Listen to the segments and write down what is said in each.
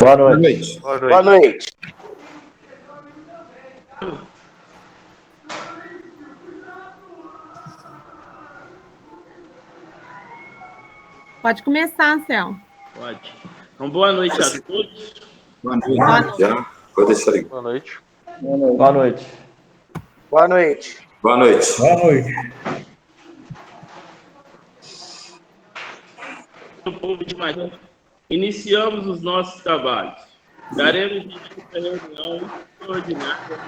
Boa noite. Boa noite. Pode começar, Anselmo. Pode. Então, boa noite a todos. Boa noite. Já? Vou deixar aí. Boa noite. Boa noite. Boa noite. Boa noite. Boa noite. Povo de Maria, iniciamos os nossos trabalhos. Daremos início à reunião ordinária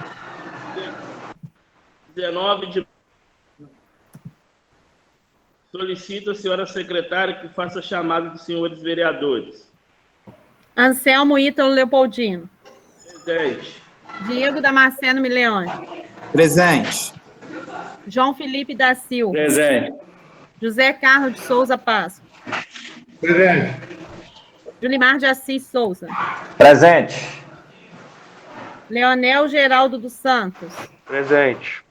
19 de. Solicito a senhora secretária que faça a chamada dos senhores vereadores. Anselmo Ítalo Leopoldino. Presente. Diego Damasceno Mileone. Presente. João Felipe da Silva. Presente. José Carlos de Souza Passo. Presente. Julimar de Assis Souza. Presente. Leonel Geraldo dos Santos. Presente.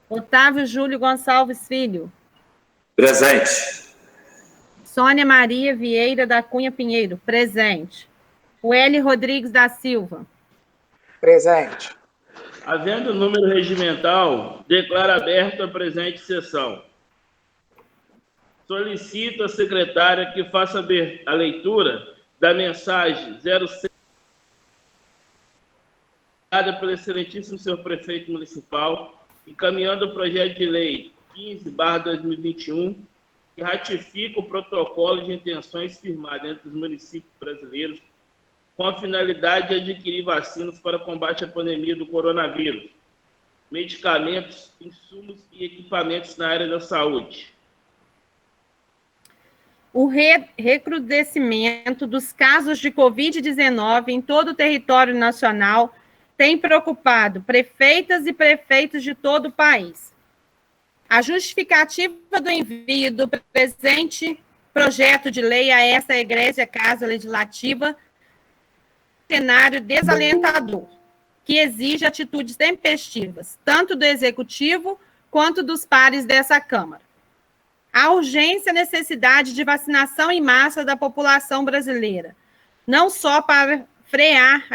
Otávio Júlio Gonçalves Filho. Presente. Sônia Maria Vieira da Cunha Pinheiro. Presente. Ueli Rodrigues da Silva. Presente. Havendo número regimental, declaro aberta a presente sessão. Solicito à secretária que faça a leitura da mensagem 06 pelo excelentíssimo senhor prefeito municipal, encaminhando o projeto de lei 15/2021, que ratifica o protocolo de intenções firmado entre os municípios brasileiros com a finalidade de adquirir vacinas para combate à pandemia do coronavírus, medicamentos, insumos e equipamentos na área da saúde. O recrudescimento dos casos de Covid-19 em todo o território nacional tem preocupado prefeitas e prefeitos de todo o país. A justificativa do envio do presente projeto de lei a essa egrégea Casa Legislativa é um cenário desalentador, que exige atitudes tempestivas, tanto do Executivo quanto dos pares dessa Câmara. A urgência e necessidade de vacinação em massa da população brasileira, não só para frear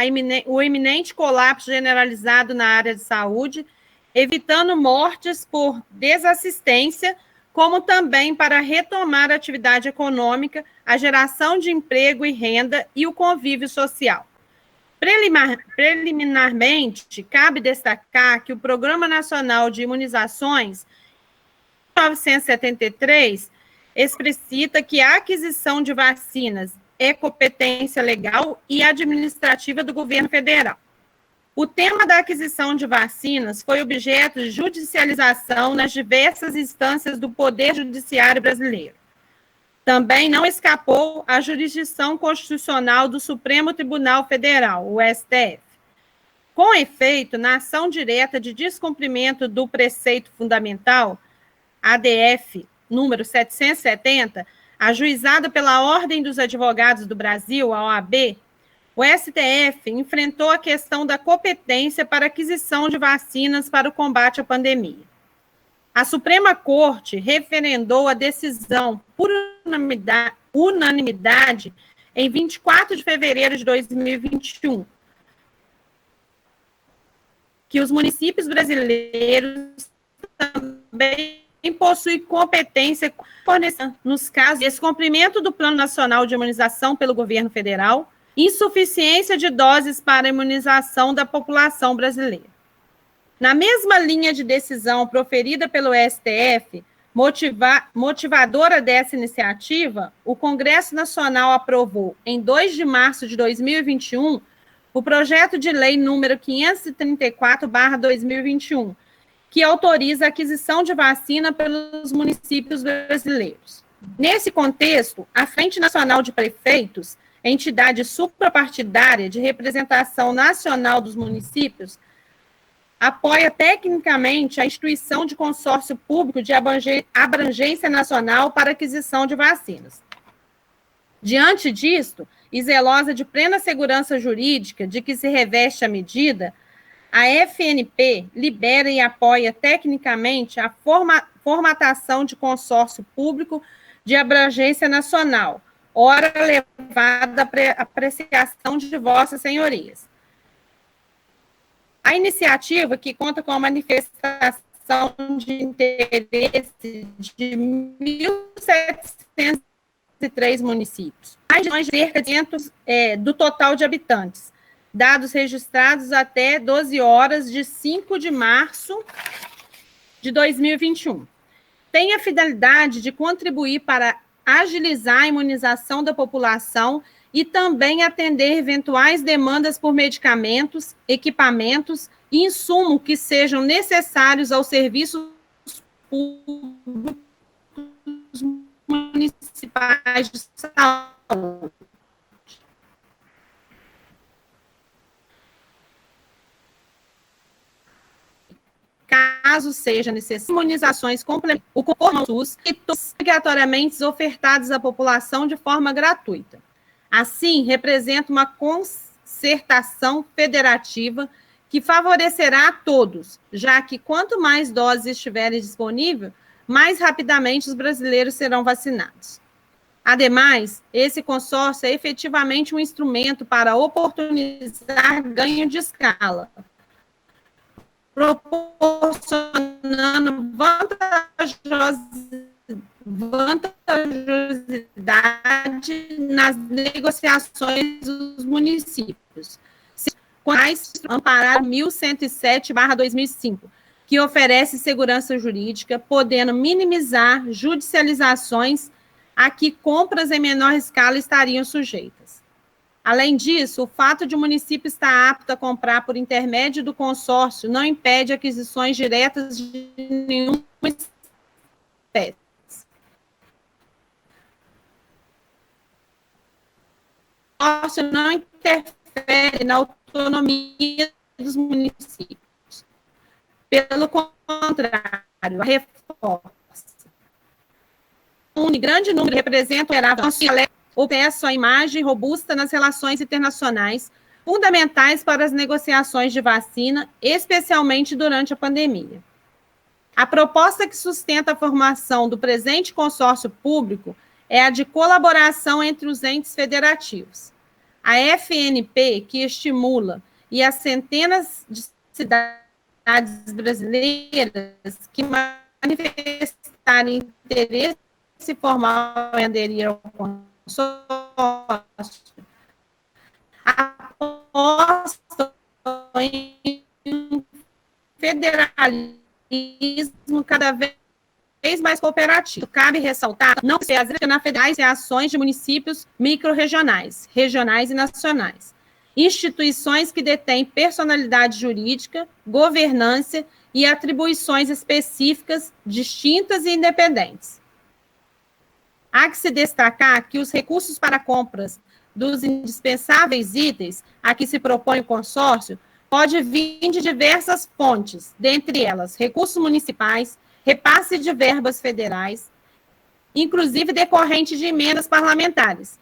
o iminente colapso generalizado na área de saúde, evitando mortes por desassistência, como também para retomar a atividade econômica, a geração de emprego e renda e o convívio social. Preliminarmente, cabe destacar que o Programa Nacional de Imunizações 1973 explicita que a aquisição de vacinas é competência legal e administrativa do governo federal. O tema da aquisição de vacinas foi objeto de judicialização nas diversas instâncias do Poder Judiciário brasileiro. Também não escapou à jurisdição constitucional do Supremo Tribunal Federal, o STF. Com efeito, na ação direta de descumprimento do preceito fundamental, ADF número 770, ajuizada pela Ordem dos Advogados do Brasil, a OAB, o STF enfrentou a questão da competência para aquisição de vacinas para o combate à pandemia. A Suprema Corte referendou a decisão por unanimidade em 24 de fevereiro de 2021, que os municípios brasileiros também possuem competência nos casos de descumprimento do Plano Nacional de Imunização pelo governo federal, insuficiência de doses para a imunização da população brasileira. Na mesma linha de decisão proferida pelo STF, motivadora dessa iniciativa, o Congresso Nacional aprovou, em 2 de março de 2021, o projeto de lei número 534/2021, que autoriza a aquisição de vacina pelos municípios brasileiros. Nesse contexto, a Frente Nacional de Prefeitos, entidade suprapartidária de representação nacional dos municípios, apoia tecnicamente a instituição de consórcio público de abrangência nacional para aquisição de vacinas. Diante disto, e zelosa de plena segurança jurídica de que se reveste a medida, a FNP libera e apoia tecnicamente a formatação de consórcio público de abrangência nacional, ora levada à apreciação de vossas senhorias. A iniciativa, que conta com a manifestação de interesse de 1.703 municípios, mais de cerca de 500 do total de habitantes, dados registrados até 12 horas de 5 de março de 2021. Tem a finalidade de contribuir para agilizar a imunização da população e também atender eventuais demandas por medicamentos, equipamentos e insumos que sejam necessários aos serviços públicos municipais de saúde. Caso seja necessário, imunizações complementares, o conforme ao SUS e todos obrigatoriamente ofertados à população de forma gratuita. Assim, representa uma concertação federativa que favorecerá a todos, já que quanto mais doses estiverem disponíveis, mais rapidamente os brasileiros serão vacinados. Ademais, esse consórcio é efetivamente um instrumento para oportunizar ganho de escala, proporcionando vantajosidade nas negociações dos municípios, quais amparar 1107/2005, que oferece segurança jurídica, podendo minimizar judicializações a que compras em menor escala estariam sujeitas. Além disso, o fato de o município estar apto a comprar por intermédio do consórcio não impede aquisições diretas de nenhuma espécie. O consórcio não interfere na autonomia dos municípios. Pelo contrário, a reforça. Um grande número representa ou peça a imagem robusta nas relações internacionais, fundamentais para as negociações de vacina, especialmente durante a pandemia. A proposta que sustenta a formação do presente consórcio público é a de colaboração entre os entes federativos. A FNP, que estimula, e as centenas de cidades brasileiras que manifestarem interesse formal em aderir ao consórcio, apostam em um federalismo cada vez mais cooperativo. Cabe ressaltar não se as federais e ações de municípios microrregionais, regionais e nacionais, instituições que detêm personalidade jurídica, governança e atribuições específicas, distintas e independentes. Há que se destacar que os recursos para compras dos indispensáveis itens a que se propõe o consórcio pode vir de diversas fontes, dentre elas recursos municipais, repasse de verbas federais, inclusive decorrente de emendas parlamentares,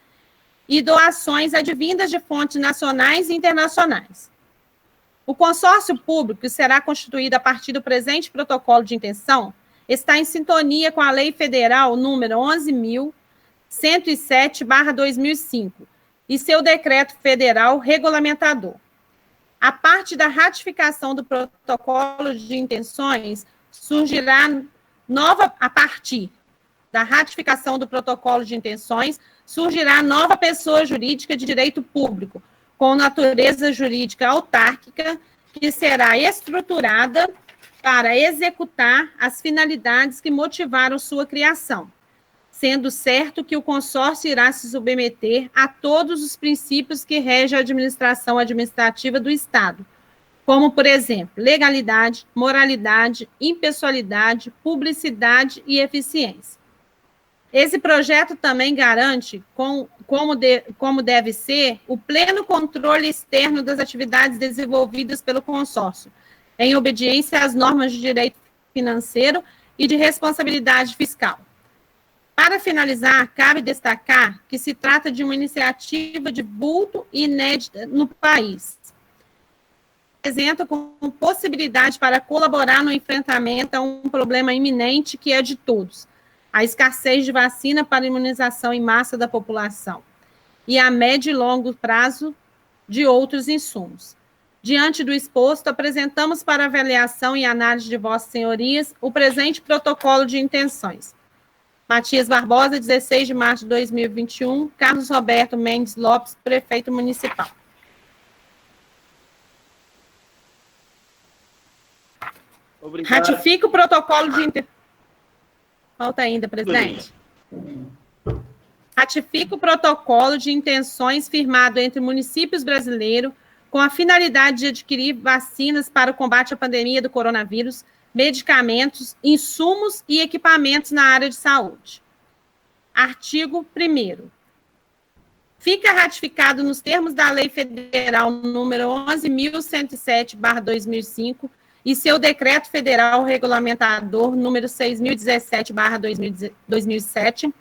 e doações advindas de fontes nacionais e internacionais. O consórcio público será constituído a partir do presente protocolo de intenção, está em sintonia com a Lei Federal número 11.107/2005 e seu decreto federal regulamentador. A partir da ratificação do protocolo de intenções, surgirá nova pessoa jurídica de direito público, com natureza jurídica autárquica, que será estruturada para executar as finalidades que motivaram sua criação, sendo certo que o consórcio irá se submeter a todos os princípios que regem a administração administrativa do Estado, como, por exemplo, legalidade, moralidade, impessoalidade, publicidade e eficiência. Esse projeto também garante, como deve ser, o pleno controle externo das atividades desenvolvidas pelo consórcio, em obediência às normas de direito financeiro e de responsabilidade fiscal. Para finalizar, cabe destacar que se trata de uma iniciativa de vulto inédita no país. Apresenta com possibilidade para colaborar no enfrentamento a um problema iminente que é de todos, a escassez de vacina para imunização em massa da população e a médio e longo prazo de outros insumos. Diante do exposto, apresentamos para avaliação e análise de vossas senhorias o presente protocolo de intenções. Matias Barbosa, 16 de março de 2021, Carlos Roberto Mendes Lopes, prefeito municipal. Obrigado. Ratifica o protocolo de... Falta ainda, presidente. Ratifica o protocolo de intenções firmado entre municípios brasileiros com a finalidade de adquirir vacinas para o combate à pandemia do coronavírus, medicamentos, insumos e equipamentos na área de saúde. Artigo 1º. Fica ratificado nos termos da Lei Federal número 11.107/2005 e seu Decreto Federal Regulamentador número 6.017/2007,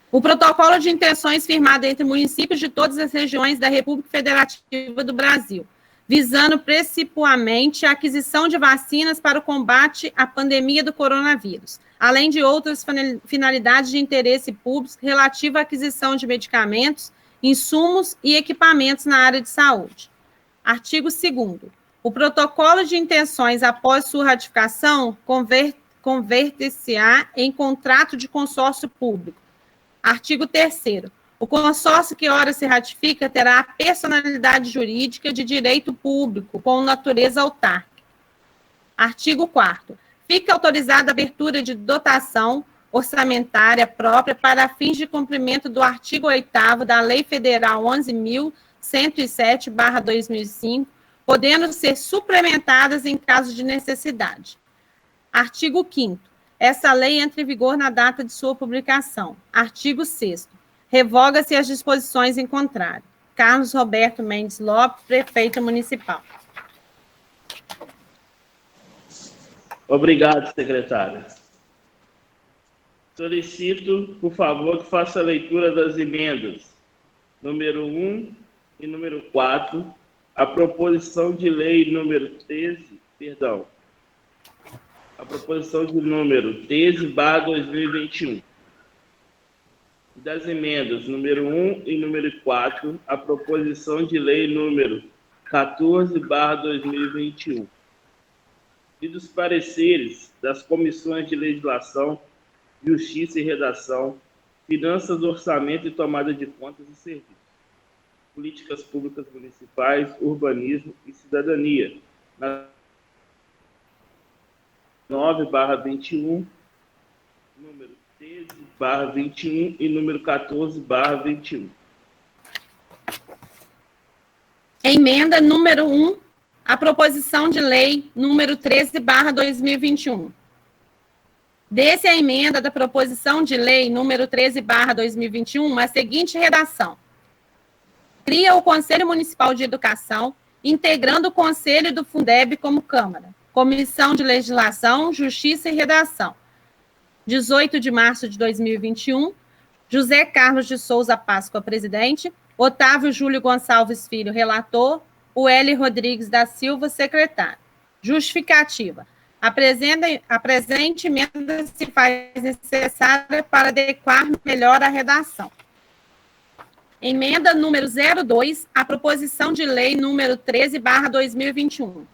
o protocolo de intenções firmado entre municípios de todas as regiões da República Federativa do Brasil, visando principalmente a aquisição de vacinas para o combate à pandemia do coronavírus, além de outras finalidades de interesse público relativa à aquisição de medicamentos, insumos e equipamentos na área de saúde. Artigo 2º. O protocolo de intenções, após sua ratificação, converte-se-á em contrato de consórcio público. Artigo 3º. O consórcio que ora se ratifica terá a personalidade jurídica de direito público, com natureza autárquica. Artigo 4º. Fica autorizada a abertura de dotação orçamentária própria para fins de cumprimento do artigo 8º da Lei Federal 11.107/2005, podendo ser suplementadas em caso de necessidade. Artigo 5º. Essa lei entra em vigor na data de sua publicação. Artigo 6º. Revoga-se as disposições em contrário. Carlos Roberto Mendes Lopes, prefeito municipal. Obrigado, secretária. Solicito, por favor, que faça a leitura das emendas número 1 e número 4, a proposição de lei número 13, a proposição de número 13/2021. Das emendas número 1 e número 4, a proposição de lei número 14/2021. E dos pareceres das comissões de legislação, justiça e redação, finanças, orçamento e tomada de contas e serviços, políticas públicas municipais, urbanismo e cidadania, na 9/21, número 13/21 e número 14/21. Emenda número 1, a proposição de lei número 13/2021. Desse a emenda da proposição de lei número 13/2021, a seguinte redação: cria o Conselho Municipal de Educação, integrando o Conselho do Fundeb como Câmara. Comissão de Legislação, Justiça e Redação. 18 de março de 2021, José Carlos de Souza Páscoa, presidente, Otávio Júlio Gonçalves Filho, relator, o L. Rodrigues da Silva, secretário. Justificativa. A presente emenda se faz necessária para adequar melhor a redação. Emenda número 02, a proposição de lei número 13/2021.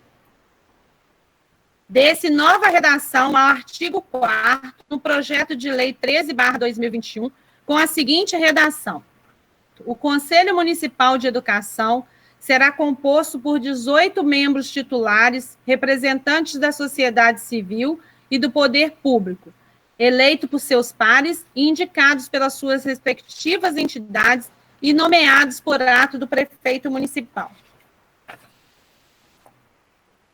Desse nova redação ao artigo 4º, no projeto de lei 13/2021, com a seguinte redação: o Conselho Municipal de Educação será composto por 18 membros titulares, representantes da sociedade civil e do poder público, eleitos por seus pares e indicados pelas suas respectivas entidades e nomeados por ato do prefeito municipal.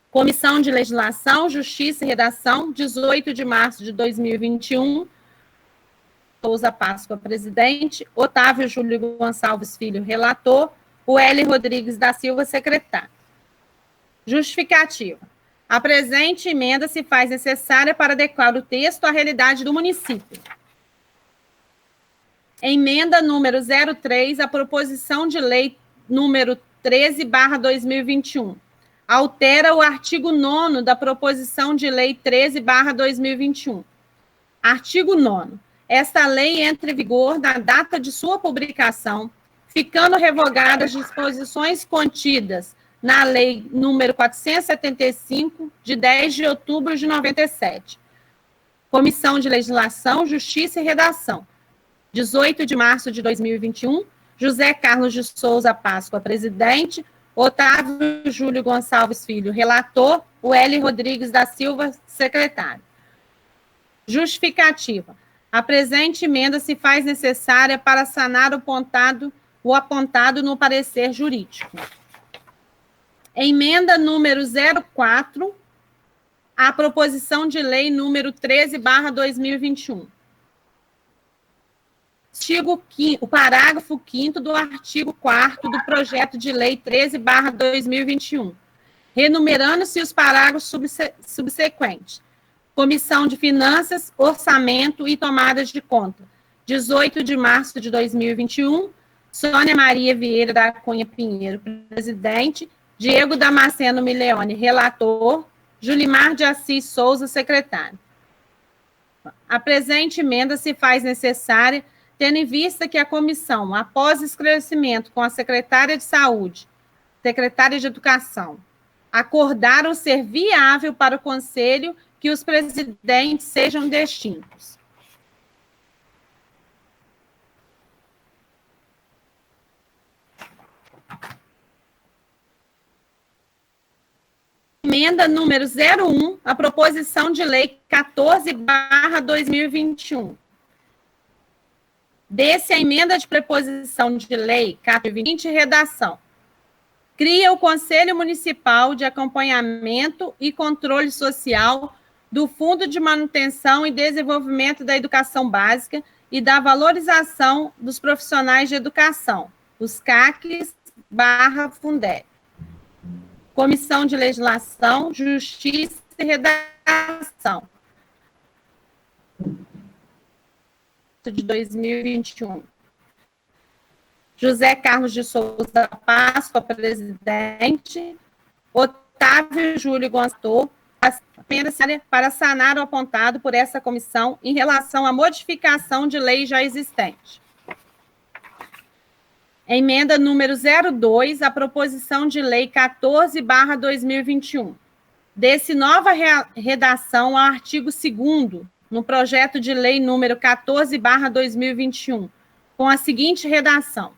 Comissão de Legislação, Justiça e Redação, 18 de março de 2021, Souza Páscoa, presidente, Otávio Júlio Gonçalves Filho, relator, o L. Rodrigues da Silva, secretário. Justificativa. A presente emenda se faz necessária para adequar o texto à realidade do município. Emenda número 03, a proposição de lei número 13/2021. Altera o artigo 9º da proposição de lei 13/2021. Artigo 9º. Esta lei entra em vigor na data de sua publicação, ficando revogadas as disposições contidas na Lei número 475, de 10 de outubro de 97. Comissão de Legislação, Justiça e Redação. 18 de março de 2021, José Carlos de Souza Páscoa, presidente, Otávio Júlio Gonçalves Filho, relator, o L. Rodrigues da Silva, secretário. Justificativa. A presente emenda se faz necessária para sanar o apontado no parecer jurídico. Emenda número 04, à proposição de lei número 13/2021. O parágrafo 5º do artigo 4º do projeto de lei 13/2021, renumerando-se os parágrafos subsequentes. Comissão de Finanças, Orçamento e Tomadas de Conta, 18 de março de 2021, Sônia Maria Vieira da Cunha Pinheiro, presidente, Diego Damasceno Mileone, relator, Julimar de Assis Souza, secretário. A presente emenda se faz necessária, tendo em vista que a comissão, após esclarecimento com a secretária de Saúde, secretária de Educação, acordaram ser viável para o Conselho que os presidentes sejam distintos. Emenda número 01, a proposição de lei 14/2021. Desse a emenda de preposição de lei 14/2020, redação. Cria o Conselho Municipal de Acompanhamento e Controle Social do Fundo de Manutenção e Desenvolvimento da Educação Básica e da Valorização dos Profissionais de Educação, os CACs/Fundeb. Comissão de Legislação, Justiça e Redação. De 2021. José Carlos de Souza Páscoa, presidente. Otávio Júlio Gonçalves, para sanar o apontado por essa comissão em relação à modificação de lei já existente. Emenda número 02, a proposição de lei 14/2021. Desse nova redação ao artigo 2º, no projeto de lei número 14/2021, com a seguinte redação.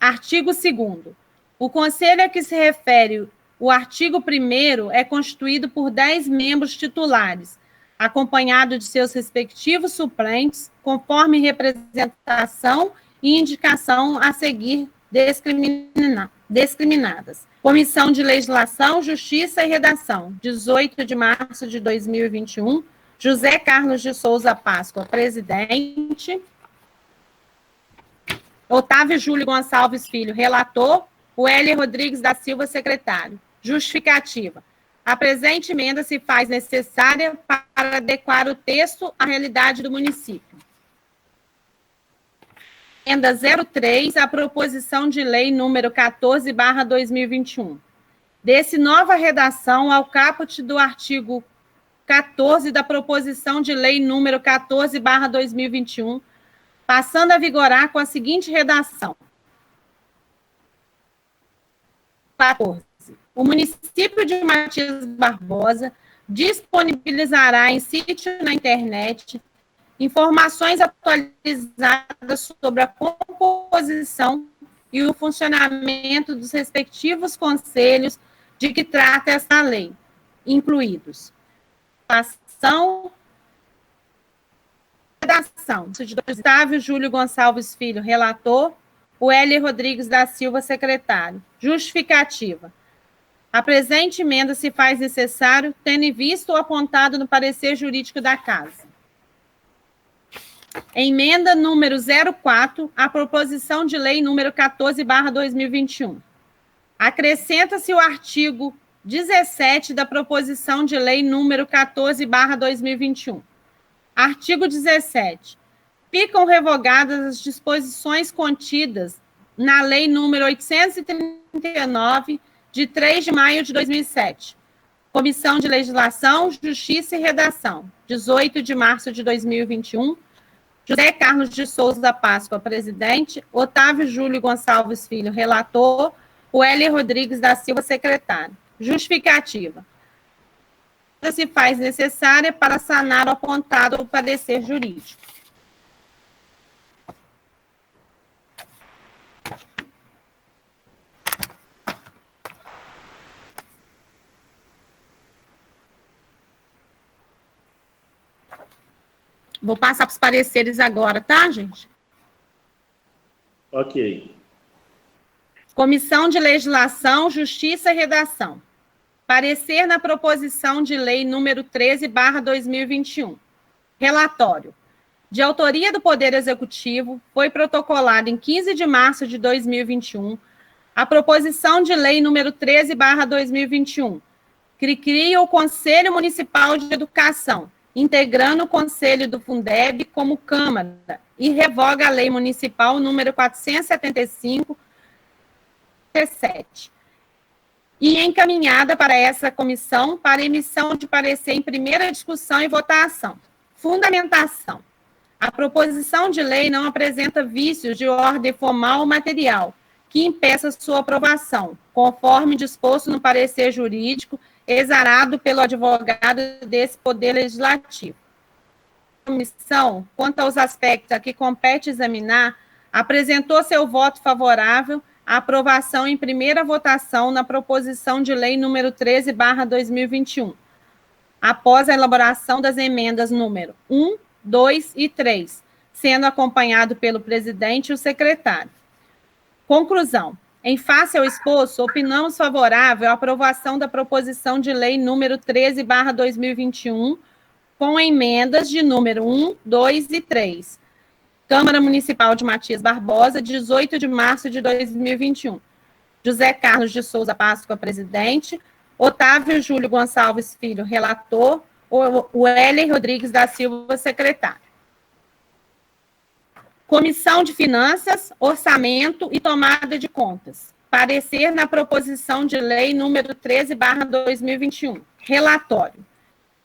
Artigo 2º. O conselho a que se refere o artigo 1º é constituído por 10 membros titulares, acompanhado de seus respectivos suplentes, conforme representação e indicação a seguir discriminadas. Comissão de Legislação, Justiça e Redação, 18 de março de 2021, José Carlos de Souza Páscoa, presidente. Otávio Júlio Gonçalves Filho, relator. O L. Rodrigues da Silva, secretário. Justificativa. A presente emenda se faz necessária para adequar o texto à realidade do município. Emenda 03, a proposição de lei número 14/2021. Desse nova redação ao caput do artigo 14 da proposição de lei número 14/2021, passando a vigorar com a seguinte redação. 14. O município de Matias Barbosa disponibilizará em sítio na internet informações atualizadas sobre a composição e o funcionamento dos respectivos conselhos de que trata esta lei, incluídos redação de Otávio Júlio Gonçalves Filho, relator, o L. Rodrigues da Silva, secretário. Justificativa. A presente emenda se faz necessário, tendo em vista o apontado no parecer jurídico da Casa. Emenda número 04, a proposição de lei número 14/2021. Acrescenta-se o artigo 17 da proposição de lei número 14/2021. Artigo 17. Ficam revogadas as disposições contidas na lei número 839, de 3 de maio de 2007, Comissão de Legislação, Justiça e Redação, 18 de março de 2021, José Carlos de Souza Páscoa, presidente, Otávio Júlio Gonçalves Filho, relator, Wélio Rodrigues da Silva, secretário. Justificativa. Se faz necessária para sanar o apontado do parecer jurídico. Vou passar para os pareceres agora, tá, gente? Ok. Comissão de Legislação, Justiça e Redação. Parecer na proposição de lei número 13/2021. Relatório. De autoria do Poder Executivo, foi protocolado em 15 de março de 2021 a proposição de lei número 13/2021, que cria o Conselho Municipal de Educação, integrando o Conselho do Fundeb como Câmara, e revoga a Lei Municipal número 475, e encaminhada para essa comissão para emissão de parecer em primeira discussão e votação. Fundamentação. A proposição de lei não apresenta vícios de ordem formal ou material que impeça sua aprovação, conforme disposto no parecer jurídico exarado pelo advogado desse Poder Legislativo. A comissão, quanto aos aspectos a que compete examinar, apresentou seu voto favorável à aprovação em primeira votação na proposição de lei número 13/2021, após a elaboração das emendas número 1, 2 e 3, sendo acompanhado pelo presidente e o secretário. Conclusão. Em face ao exposto, opinamos favorável à aprovação da proposição de lei número 13/2021, com emendas de número 1, 2 e 3. Câmara Municipal de Matias Barbosa, 18 de março de 2021. José Carlos de Souza Páscoa, presidente. Otávio Júlio Gonçalves Filho, relator. Wélio Rodrigues da Silva, secretário. Comissão de Finanças, Orçamento e Tomada de Contas. Parecer na proposição de lei número 13/2021. Relatório.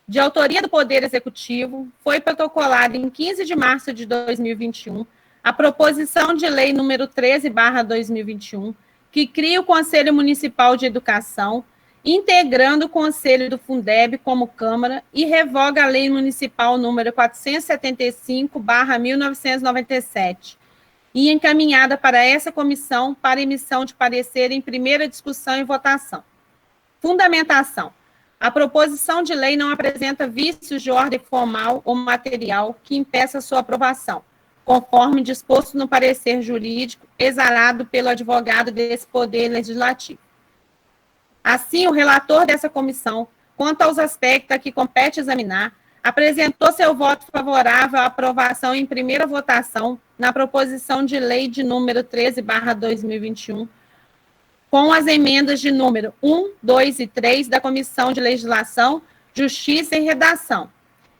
De autoria do Poder Executivo, foi protocolado em 15 de março de 2021 a proposição de lei número 13/2021, que cria o Conselho Municipal de Educação, integrando o Conselho do Fundeb como Câmara, e revoga a Lei Municipal número 475/1997, e encaminhada para essa comissão para emissão de parecer em primeira discussão e votação. Fundamentação. A proposição de lei não apresenta vícios de ordem formal ou material que impeça sua aprovação, conforme disposto no parecer jurídico exarado pelo advogado desse Poder Legislativo. Assim, o relator dessa comissão, quanto aos aspectos a que compete examinar, apresentou seu voto favorável à aprovação em primeira votação na proposição de lei de número 13/2021, com as emendas de número 1, 2 e 3 da Comissão de Legislação, Justiça e Redação,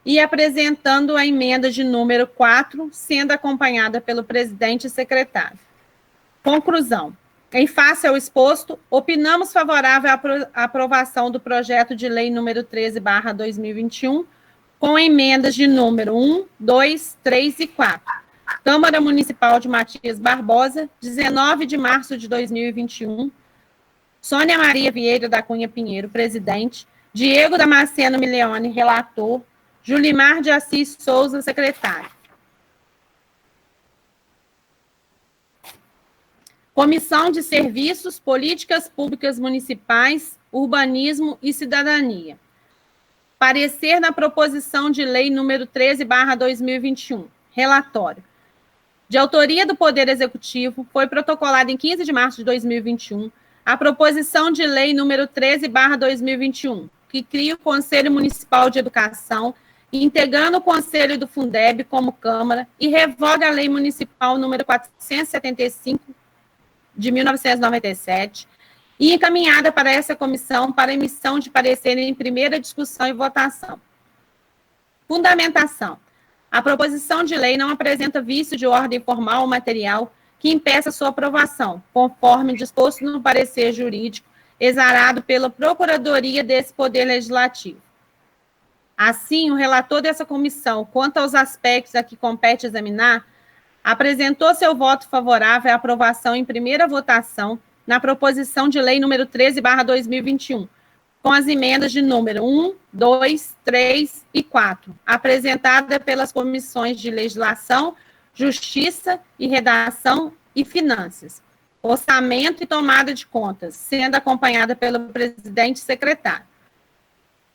e apresentando a emenda de número 4, sendo acompanhada pelo presidente e secretário. Conclusão. Em face ao exposto, opinamos favorável à aprovação do projeto de lei número 13/2021, com emendas de número 1, 2, 3 e 4. Câmara Municipal de Matias Barbosa, 19 de março de 2021. Sônia Maria Vieira da Cunha Pinheiro, presidente. Diego Damasceno Mileone, relator. Julimar de Assis Souza, secretário. Comissão de Serviços, Políticas Públicas Municipais, Urbanismo e Cidadania. Parecer na proposição de lei número 13/2021. Relatório. De autoria do Poder Executivo, foi protocolado em 15 de março de 2021 a proposição de lei número 13/2021, que cria o Conselho Municipal de Educação, integrando o Conselho do Fundeb como Câmara, e revoga a Lei Municipal número 475, de 1997, e encaminhada para essa comissão para emissão de parecer em primeira discussão e votação. Fundamentação. A proposição de lei não apresenta vício de ordem formal ou material que impeça sua aprovação, conforme disposto no parecer jurídico exarado pela Procuradoria desse Poder Legislativo. Assim, o relator dessa comissão, quanto aos aspectos a que compete examinar, apresentou seu voto favorável à aprovação em primeira votação na proposição de lei número 13/2021, com as emendas de número 1, 2, 3 e 4, apresentada pelas comissões de Legislação, Justiça e Redação e Finanças, Orçamento e Tomada de Contas, sendo acompanhada pelo presidente e secretário.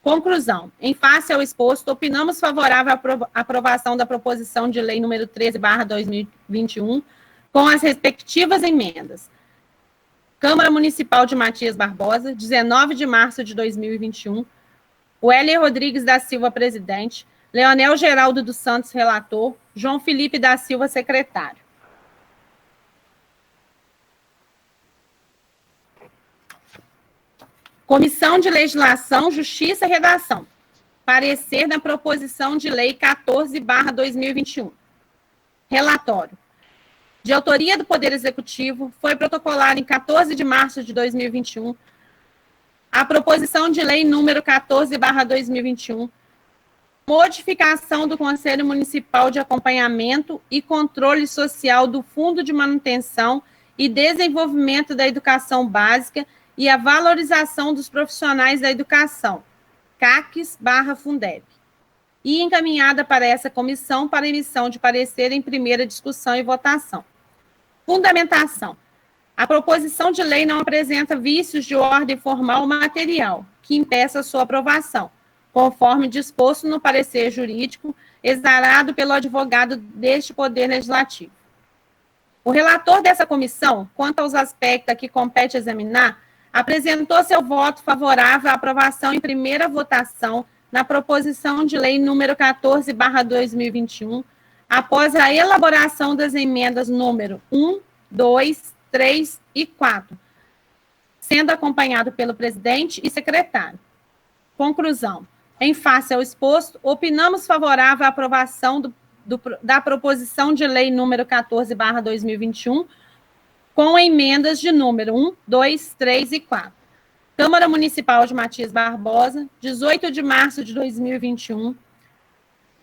Conclusão. Em face ao exposto, opinamos favorável à aprovação da proposição de lei número 13/2021, com as respectivas emendas. Câmara Municipal de Matias Barbosa, 19 de março de 2021. Wélio Rodrigues da Silva, presidente. Leonel Geraldo dos Santos, relator. João Felipe da Silva, secretário. Comissão de Legislação, Justiça e Redação. Parecer na proposição de lei 14/2021. Relatório. De autoria do Poder Executivo, foi protocolado em 14 de março de 2021 a proposição de lei número 14/2021, modificação do Conselho Municipal de Acompanhamento e Controle Social do Fundo de Manutenção e Desenvolvimento da Educação Básica e a valorização dos profissionais da educação, CACES/Fundeb, e encaminhada para essa comissão para emissão de parecer em primeira discussão e votação. Fundamentação. A proposição de lei não apresenta vícios de ordem formal ou material que impeça sua aprovação, conforme disposto no parecer jurídico exarado pelo advogado deste Poder Legislativo. O relator dessa comissão, quanto aos aspectos a que compete examinar, apresentou seu voto favorável à aprovação em primeira votação na proposição de lei número 14/2021, após a elaboração das emendas número 1, 2, 3 e 4, sendo acompanhado pelo presidente e secretário. Conclusão. Em face ao exposto, opinamos favorável à aprovação da proposição de lei número 14/2021, com emendas de número 1, 2, 3 e 4. Câmara Municipal de Matias Barbosa, 18 de março de 2021.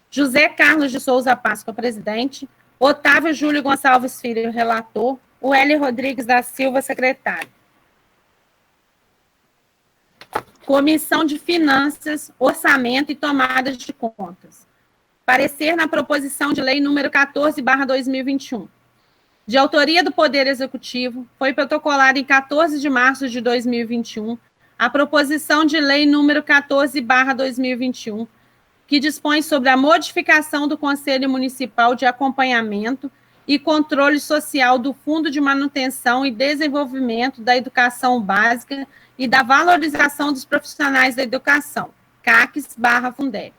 José Carlos de Souza Páscoa, presidente. Otávio Júlio Gonçalves Filho, relator. Wélio Rodrigues da Silva, secretário. Comissão de Finanças, Orçamento e Tomada de Contas. Parecer na proposição de lei número 14/2021. De autoria do Poder Executivo, foi protocolada em 14 de março de 2021 a proposição de lei número 14/2021, que dispõe sobre a modificação do Conselho Municipal de Acompanhamento e Controle Social do Fundo de Manutenção e Desenvolvimento da Educação Básica e da Valorização dos Profissionais da Educação, CACES/Fundeb,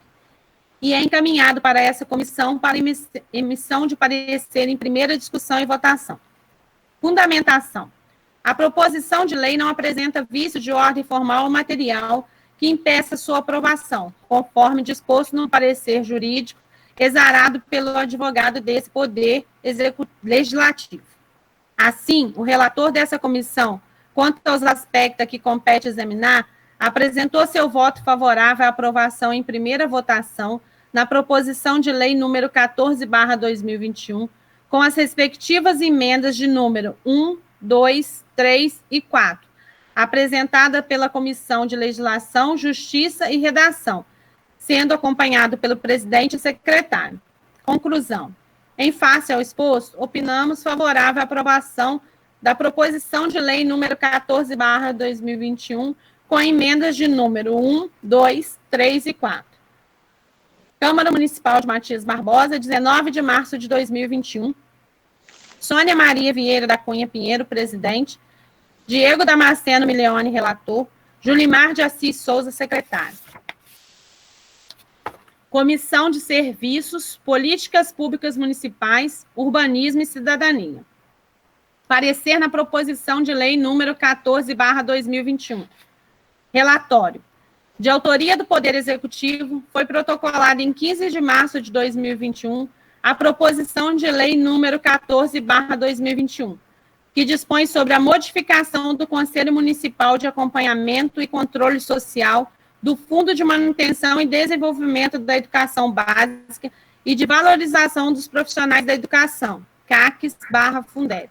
e é encaminhado para essa comissão para emissão de parecer em primeira discussão e votação. Fundamentação. A proposição de lei não apresenta vício de ordem formal ou material que impeça sua aprovação, conforme disposto no parecer jurídico exarado pelo advogado desse Poder Legislativo. Assim, o relator dessa comissão, quanto aos aspectos a que compete examinar, apresentou seu voto favorável à aprovação em primeira votação na proposição de lei número 14/2021, com as respectivas emendas de número 1, 2, 3 e 4, apresentada pela Comissão de Legislação, Justiça e Redação, sendo acompanhado pelo presidente e secretário. Conclusão. Em face ao exposto, opinamos favorável à aprovação da proposição de lei número 14/2021, com emendas de número 1, 2, 3 e 4. Câmara Municipal de Matias Barbosa, 19 de março de 2021. Sônia Maria Vieira da Cunha Pinheiro, presidente. Diego Damasceno Mileone, relator. Julimar de Assis Souza, secretário. Comissão de Serviços, Políticas Públicas Municipais, Urbanismo e Cidadania. Parecer na proposição de lei número 14/2021. Relatório. De autoria do Poder Executivo, foi protocolada em 15 de março de 2021 a proposição de lei número 14/2021, que dispõe sobre a modificação do Conselho Municipal de Acompanhamento e Controle Social do Fundo de Manutenção e Desenvolvimento da Educação Básica e de Valorização dos Profissionais da Educação, CACES/Fundeb,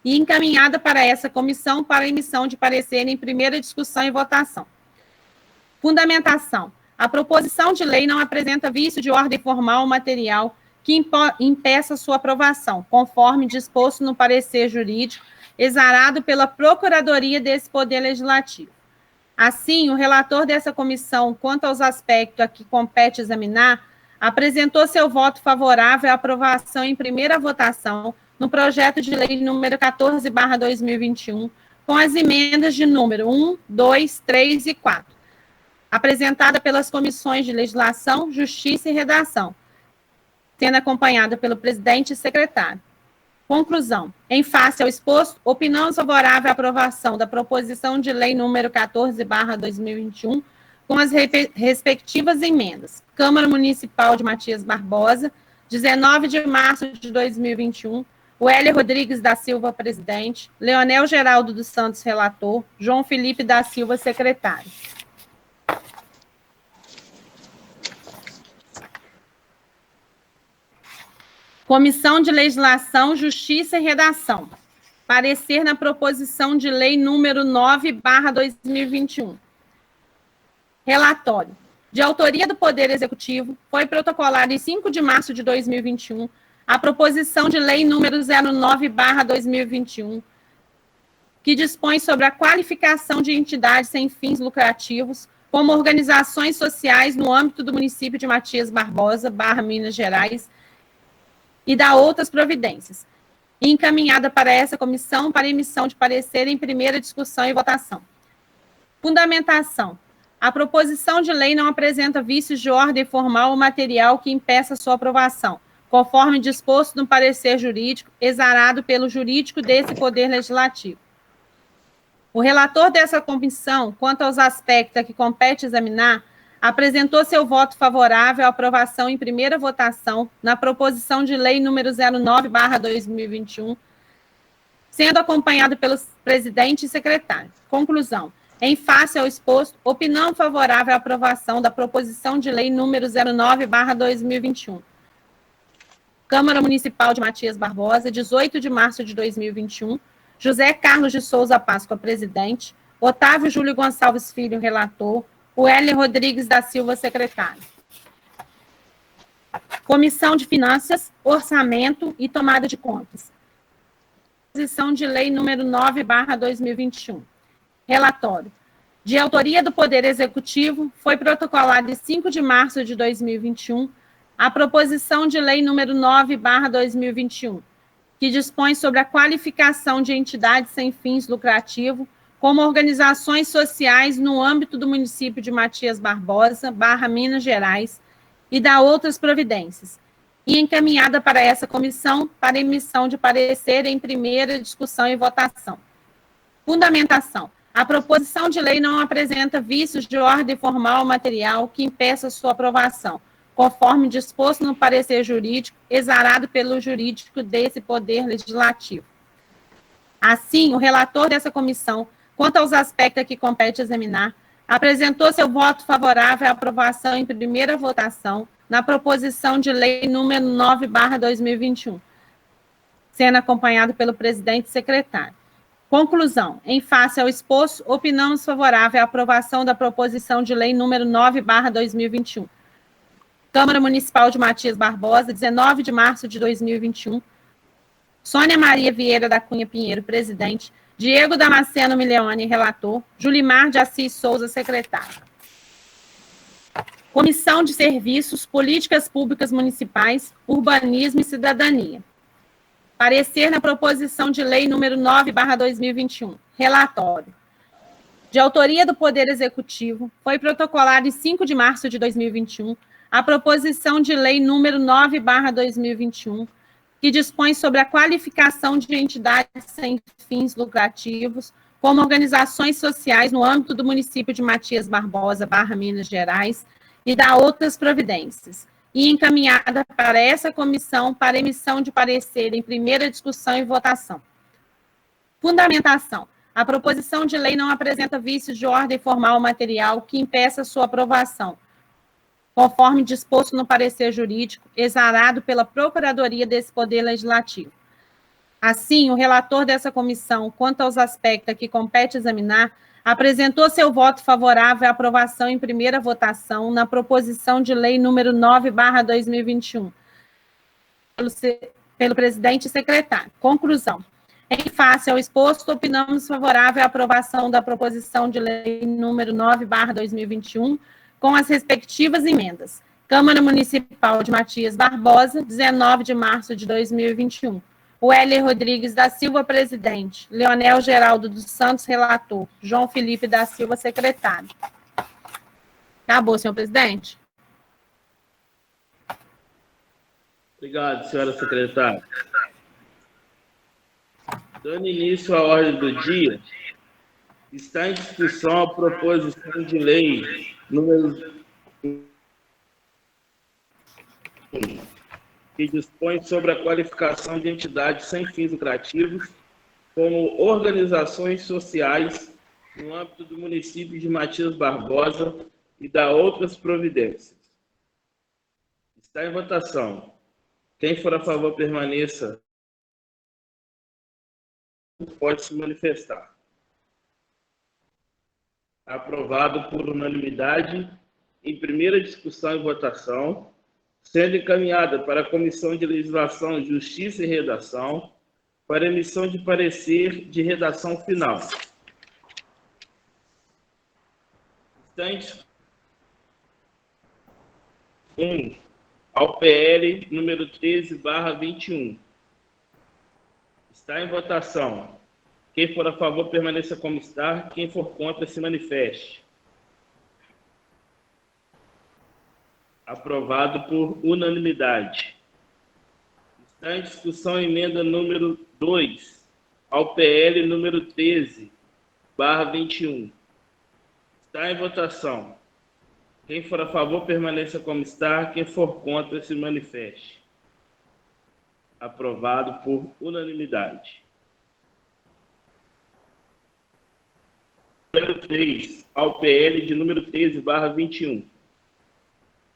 e encaminhada para essa comissão para emissão de parecer em primeira discussão e votação. Fundamentação. A proposição de lei não apresenta vício de ordem formal ou material que impeça sua aprovação, conforme disposto no parecer jurídico exarado pela Procuradoria desse Poder Legislativo. Assim, o relator dessa comissão, quanto aos aspectos a que compete examinar, apresentou seu voto favorável à aprovação em primeira votação no projeto de lei número 14/2021, com as emendas de número 1, 2, 3 e 4, apresentada pelas comissões de Legislação, Justiça e Redação, sendo acompanhada pelo presidente e secretário. Conclusão. Em face ao exposto, opinião favorável à aprovação da proposição de lei número 14/2021, com as respectivas emendas. Câmara Municipal de Matias Barbosa, 19 de março de 2021, o Hélio Rodrigues da Silva, presidente, Leonel Geraldo dos Santos, relator, João Felipe da Silva, secretário. Comissão de Legislação, Justiça e Redação. Parecer na proposição de lei número 9/2021. Relatório. De autoria do Poder Executivo, foi protocolado em 5 de março de 2021 a proposição de lei número 09/2021, que dispõe sobre a qualificação de entidades sem fins lucrativos como organizações sociais no âmbito do município de Matias Barbosa, Minas Gerais, e da outras providências, e encaminhada para essa comissão para emissão de parecer em primeira discussão e votação. Fundamentação. A proposição de lei não apresenta vícios de ordem formal ou material que impeça sua aprovação, conforme disposto no parecer jurídico exarado pelo jurídico desse Poder Legislativo. O relator dessa comissão, quanto aos aspectos a que compete examinar, apresentou seu voto favorável à aprovação em primeira votação na proposição de lei número 09/2021, sendo acompanhado pelo presidente e secretário. Conclusão. Em face ao exposto, opinião favorável à aprovação da proposição de lei número 09/2021. Câmara Municipal de Matias Barbosa, 18 de março de 2021, José Carlos de Souza Páscoa, presidente, Otávio Júlio Gonçalves Filho, relator, o Hélio Rodrigues da Silva, secretário. Comissão de Finanças, Orçamento e Tomada de Contas. Proposição de lei número 9/2021. Relatório. De autoria do Poder Executivo, foi protocolado em 5 de março de 2021 a proposição de lei número 9/2021, que dispõe sobre a qualificação de entidades sem fins lucrativos como organizações sociais no âmbito do município de Matias Barbosa, Minas Gerais, e da outras providências, e encaminhada para essa comissão para emissão de parecer em primeira discussão e votação. Fundamentação. A proposição de lei não apresenta vícios de ordem formal ou material que impeça sua aprovação, conforme disposto no parecer jurídico exarado pelo jurídico desse Poder Legislativo. Assim, o relator dessa comissão, quanto aos aspectos a que compete examinar, apresentou seu voto favorável à aprovação em primeira votação na proposição de lei número 9/2021, sendo acompanhado pelo presidente e secretário. Conclusão. Em face ao exposto, opinamos favorável à aprovação da proposição de lei número 9/2021. Câmara Municipal de Matias Barbosa, 19 de março de 2021, Sônia Maria Vieira da Cunha Pinheiro, presidente, Diego Damasceno Mileone, relator, Julimar de Assis Souza, secretário. Comissão de Serviços, Políticas Públicas Municipais, Urbanismo e Cidadania. Parecer na proposição de lei número 9/2021. Relatório. De autoria do Poder Executivo, foi protocolado em 5 de março de 2021 a proposição de lei número 9/2021, que dispõe sobre a qualificação de entidades sem fins lucrativos como organizações sociais no âmbito do município de Matias Barbosa, Minas Gerais, e da outras providências, e encaminhada para essa comissão para emissão de parecer em primeira discussão e votação. Fundamentação. A proposição de lei não apresenta vícios de ordem formal ou material que impeça sua aprovação, conforme disposto no parecer jurídico, exarado pela Procuradoria desse Poder Legislativo. Assim, o relator dessa comissão, quanto aos aspectos que compete examinar, apresentou seu voto favorável à aprovação em primeira votação na proposição de lei número 9/2021, pelo presidente e secretário. Conclusão. Em face ao exposto, opinamos favorável à aprovação da proposição de lei número 9/2021, com as respectivas emendas. Câmara Municipal de Matias Barbosa, 19 de março de 2021. O Heller Rodrigues da Silva, presidente. Leonel Geraldo dos Santos, relator. João Felipe da Silva, secretário. Acabou, senhor presidente. Obrigado, senhora secretária. Dando início à ordem do dia, está em discussão a proposição de lei número que dispõe sobre a qualificação de entidades sem fins lucrativos como organizações sociais no âmbito do município de Matias Barbosa e da outras providências. Está em votação. Quem for a favor, permaneça. Pode se manifestar. Aprovado por unanimidade em primeira discussão e votação, sendo encaminhada para a Comissão de Legislação, Justiça e Redação, para emissão de parecer de redação final. Está em discussão ao PL número 13/21. Está em votação. Quem for a favor, permaneça como está. Quem for contra, se manifeste. Aprovado por unanimidade. Está em discussão a emenda número 2 ao PL número 13/21. Está em votação. Quem for a favor, permaneça como está. Quem for contra, se manifeste. Aprovado por unanimidade. Número 3, ao PL de número 13/21.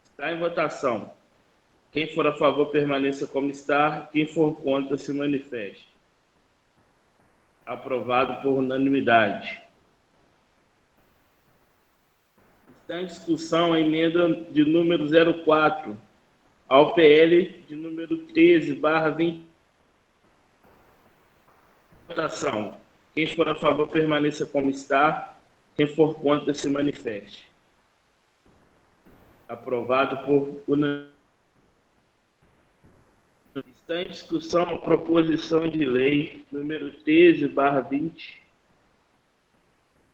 Está em votação. Quem for a favor, permaneça como está. Quem for contra, se manifeste. Aprovado por unanimidade. Está em discussão a emenda de número 04 ao PL de número 13/20. Votação. Quem for a favor, permaneça como está. Quem for contra, se manifeste. Aprovado por unanimidade. Está em discussão a proposição de lei número 13/20.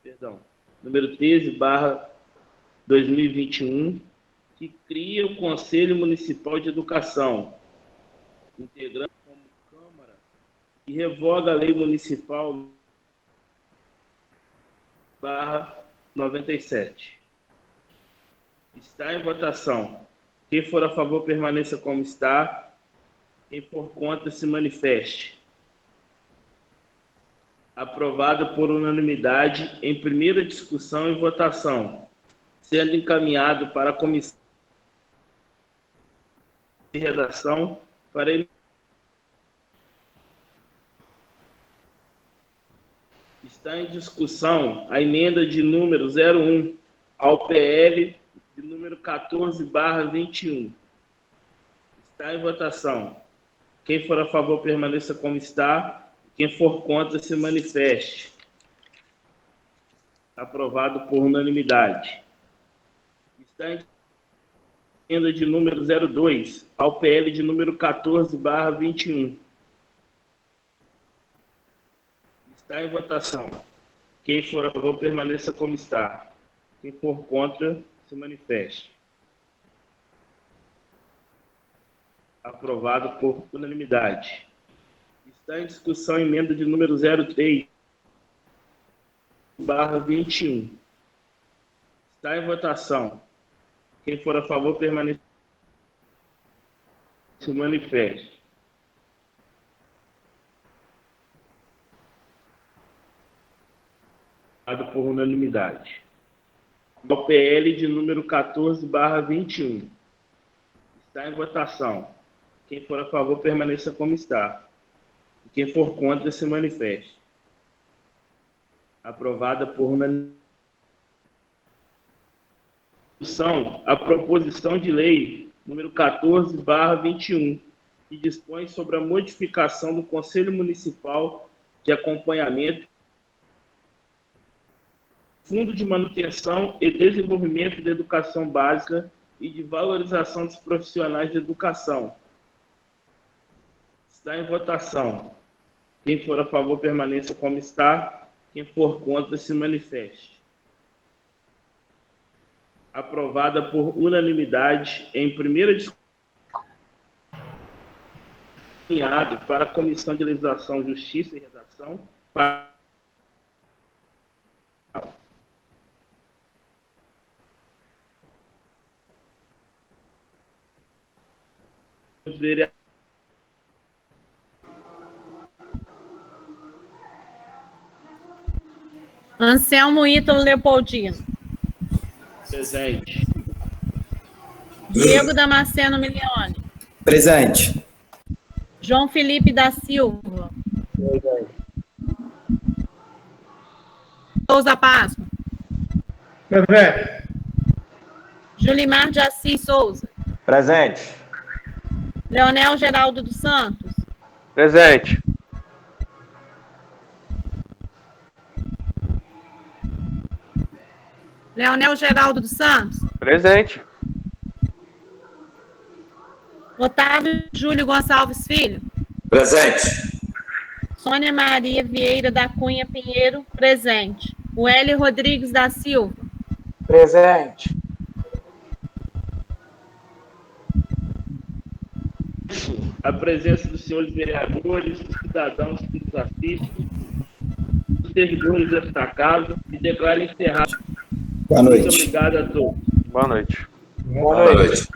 Perdão. Número 13/2021, que cria o Conselho Municipal de Educação, integrando como Câmara, e revoga a Lei Municipal /97. Está em votação. Quem for a favor, permaneça como está. Quem for contra, se manifeste. Aprovado por unanimidade em primeira discussão e votação, sendo encaminhado para a Comissão de Redação para ele. Está em discussão a emenda de número 01 ao PL de número 14/21. Está em votação. Quem for a favor, permaneça como está. Quem for contra, se manifeste. Aprovado por unanimidade. Está em emenda de número 02 ao PL de número 14/21. Está em votação. Quem for a favor, permaneça como está. Quem for contra, se manifeste. Aprovado por unanimidade. Está em discussão a emenda de número 03/21. Está em votação. Quem for a favor, permaneça. Se manifeste. por unanimidade. O PL de número 14/21. Está em votação. Quem for a favor, permaneça como está. Quem for contra, se manifeste. Aprovada por unanimidade. A proposição de lei número 14/21, que dispõe sobre a modificação do Conselho Municipal de Acompanhamento, Fundo de Manutenção e Desenvolvimento da Educação Básica e de Valorização dos Profissionais de Educação. Está em votação. Quem for a favor, permaneça como está. Quem for contra, se manifeste. Aprovada por unanimidade em primeira discussão. Encaminhado para a Comissão de Legislação, Justiça e Redação. Anselmo Ítalo Leopoldino. Presente. Diego Damasceno Milione. Presente. João Felipe da Silva. Souza Páscoa. Presente. Julimar de Assis Souza. Presente. Leonel Geraldo dos Santos. Presente. Leonel Geraldo dos Santos. Presente. Otávio Júlio Gonçalves Filho. Presente. Sônia Maria Vieira da Cunha Pinheiro. Presente. Uélio Rodrigues da Silva. Presente. A presença dos senhores vereadores, dos cidadãos que nos assistem, dos servidores desta casa, e declaro encerrado. Boa Muito noite. obrigado a todos. Boa noite. Boa noite.